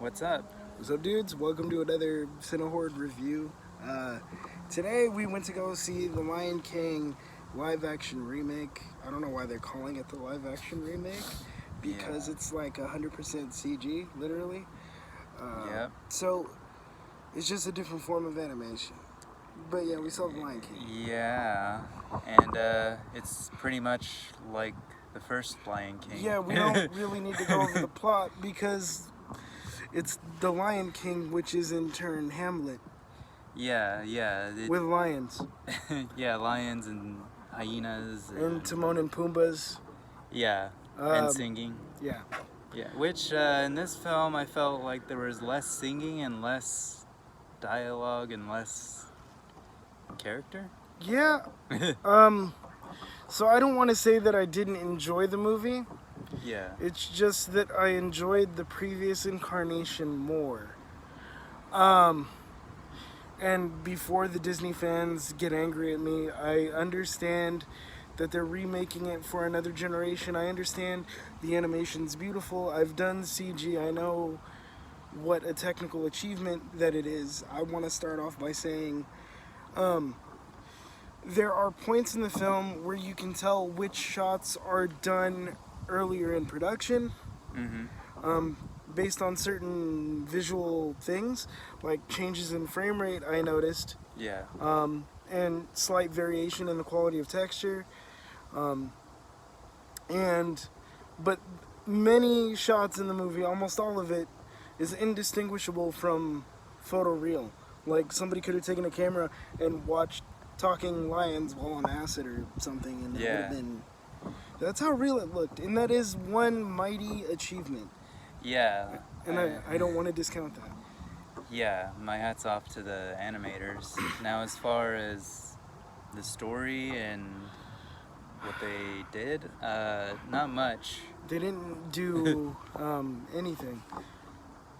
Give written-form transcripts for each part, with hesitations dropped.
What's up? What's up, dudes? Welcome to another Cinehorde review. Today we went to go see the Lion King live-action remake. I don't know why they're calling it the live-action remake, because it's like 100% CG, literally. Yep. So it's just a different form of animation. But yeah, we saw the Lion King. Yeah, and it's pretty much like the first Lion King. Yeah, we don't really need to go over the plot because it's the Lion King, which is in turn Hamlet. Yeah. With lions. Yeah, lions and hyenas. And Timon and Pumbaa's. Yeah, and singing. Yeah. Yeah, which in this film I felt like there was less singing and less dialogue and less character. Yeah. So I don't want to say that I didn't enjoy the movie. Yeah. It's just that I enjoyed the previous incarnation more. And before the Disney fans get angry at me, I understand that they're remaking it for another generation. I understand the animation's beautiful. I've done CG. I know what a technical achievement that it is. I want to start off by saying there are points in the film where you can tell which shots are done earlier in production. Based on certain visual things, like changes in frame rate, I noticed. Yeah. And slight variation in the quality of texture. But many shots in the movie, almost all of it, is indistinguishable from photoreal. Like somebody could have taken a camera and watched talking lions while on acid or something, and it would have been. That's how real it looked, and that is one mighty achievement. Yeah. And I don't want to discount that. Yeah, my hat's off to the animators. Now, as far as the story and what they did, not much. They didn't do anything.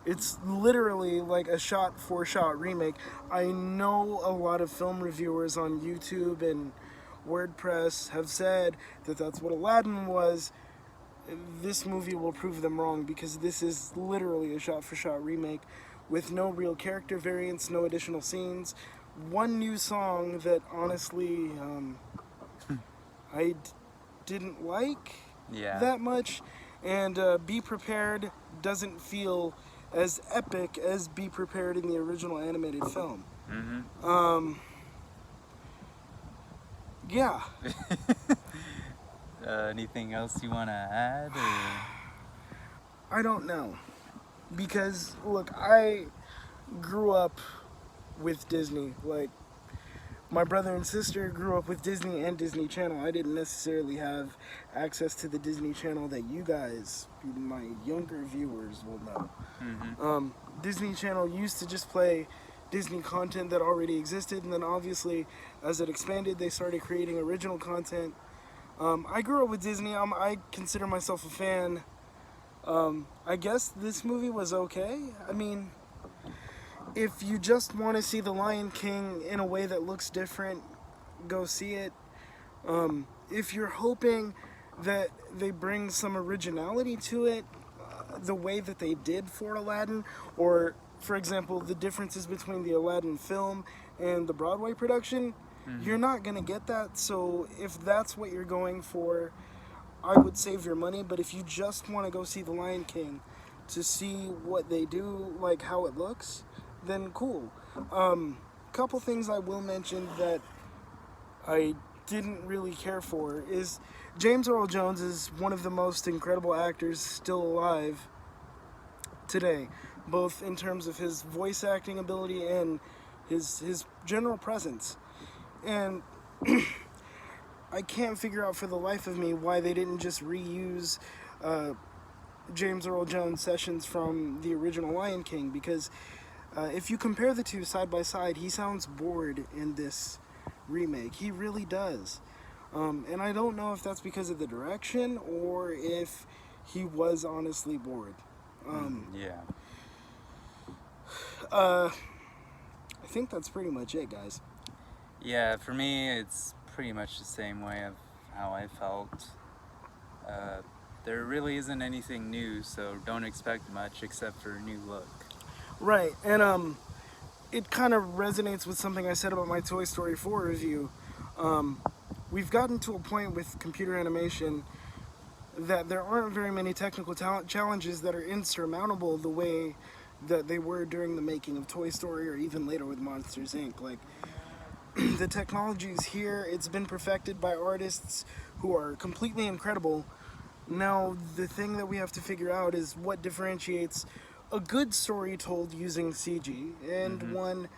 It's literally like a shot-for-shot remake. I know a lot of film reviewers on YouTube and WordPress have said that that's what Aladdin was. This movie will prove them wrong because this is literally a shot-for-shot remake with no real character variants, no additional scenes. One new song that honestly I didn't like that much, and Be Prepared doesn't feel as epic as Be Prepared in the original animated film. Yeah. Anything else you want to add? I don't know. Because, look, I grew up with Disney. Like, my brother and sister grew up with Disney and Disney Channel. I didn't necessarily have access to the Disney Channel that you guys, my younger viewers, will know. Disney Channel used to just play Disney content that already existed, and then obviously, as it expanded, they started creating original content. I grew up with Disney. I consider myself a fan. I guess this movie was okay. I mean, if you just want to see The Lion King in a way that looks different, go see it. If you're hoping that they bring some originality to it, the way that they did for Aladdin, or, for example, the differences between the Aladdin film and the Broadway production, you're not going to get that. So if that's what you're going for, I would save your money. But if you just want to go see The Lion King to see what they do, like how it looks, then cool. Couple things I will mention that I didn't really care for is James Earl Jones is one of the most incredible actors still alive today, both in terms of his voice acting ability and his general presence. And I can't figure out for the life of me why they didn't just reuse James Earl Jones sessions from the original Lion King, because if you compare the two side by side, he sounds bored in this remake. He really does. And I don't know if that's because of the direction or if he was honestly bored. I think that's pretty much it, guys. Yeah, for me, it's pretty much the same way of how I felt. there really isn't anything new, so don't expect much except for a new look. Right, and it kind of resonates with something I said about my Toy Story 4 review. We've gotten to a point with computer animation that there aren't very many technical challenges that are insurmountable the way that they were during the making of Toy Story or even later with Monsters Inc. Like, the technology is here, it's been perfected by artists who are completely incredible. Now, the thing that we have to figure out is what differentiates a good story told using CG and one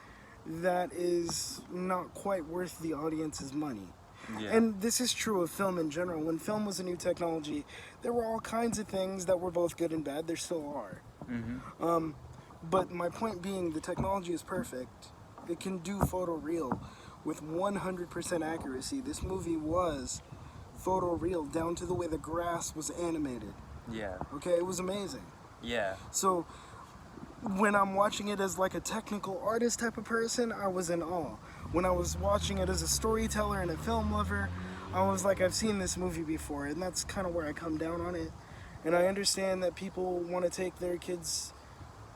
that is not quite worth the audience's money. Yeah. And this is true of film in general. When film was a new technology, there were all kinds of things that were both good and bad. There still are. But my point being, the technology is perfect. It can do photoreal with 100% accuracy. This movie was photoreal down to the way the grass was animated. Yeah. Okay, it was amazing. Yeah. So when I'm watching it as like a technical artist type of person, I was in awe. When I was watching it as a storyteller and a film lover, I was like, I've seen this movie before, and that's kind of where I come down on it. And I understand that people want to take their kids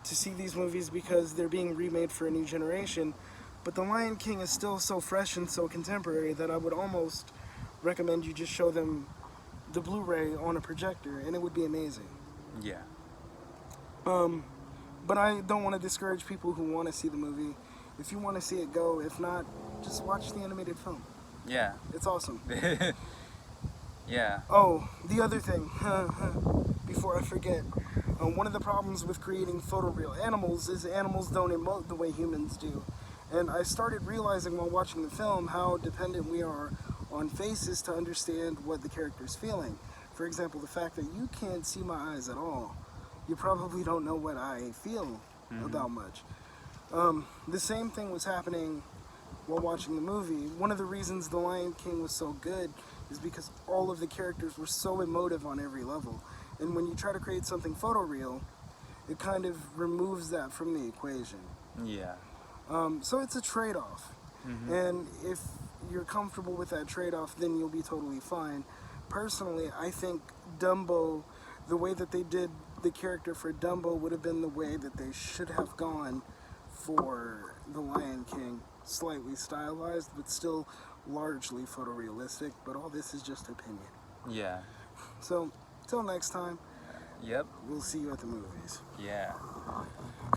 to see these movies because they're being remade for a new generation, but The Lion King is still so fresh and so contemporary that I would almost recommend you just show them the Blu-ray on a projector, and it would be amazing. Yeah. But I don't want to discourage people who want to see the movie. If you want to see it, go. If not, just watch the animated film. Yeah. It's awesome. Yeah. Oh, the other thing, before I forget, one of the problems with creating photoreal animals is animals don't emote the way humans do. And I started realizing while watching the film how dependent we are on faces to understand what the character's feeling. For example, the fact that you can't see my eyes at all. You probably don't know what I feel about much. The same thing was happening while watching the movie. One of the reasons The Lion King was so good is because all of the characters were so emotive on every level. And when you try to create something photoreal, it kind of removes that from the equation. Yeah. So it's a trade-off. And if you're comfortable with that trade-off, then you'll be totally fine. Personally, I think Dumbo, the way that they did the character for Dumbo would have been the way that they should have gone for The Lion King. Slightly stylized, but still largely photorealistic. But all this is just opinion. Yeah. So, till next time, Yep. we'll see you at the movies. Yeah.